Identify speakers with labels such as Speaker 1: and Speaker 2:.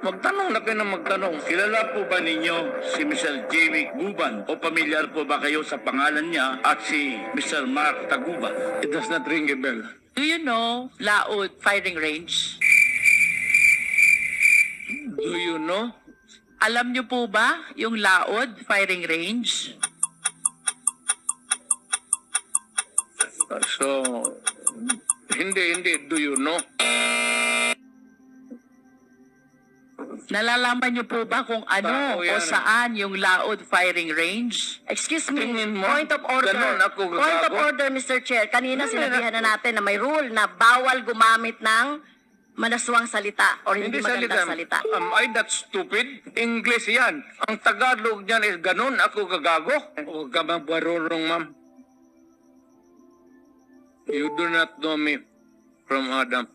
Speaker 1: Magtanong na kayo ng magtanong. Kilala po ba ninyo si Mr. Jamie Guban? O pamilyar po ba kayo sa pangalan niya at si Mr. Mark Taguba? It does not ring a bell.
Speaker 2: Do you know Laod Firing Range?
Speaker 1: Do you know?
Speaker 2: Alam niyo po ba yung Laod Firing Range?
Speaker 1: So, hindi. Do you know?
Speaker 2: Nalalaman niyo po ba kung ano
Speaker 1: Tao
Speaker 2: o
Speaker 1: yan.
Speaker 2: saan yung Laod Firing Range?
Speaker 3: Excuse me,
Speaker 1: Tingin mo,
Speaker 3: point of order.
Speaker 1: ganun ako gagago?
Speaker 3: Point of order, Mr. Chair. Kanina sinabihan na natin na may rule na bawal gumamit ng manaswang salita or hindi magandang salita.
Speaker 1: Am I that stupid? English yan. Ang Tagalog niyan is ganun, ako gagago. Huwag ka magbarurong, ma'am. You do not know me from Adam.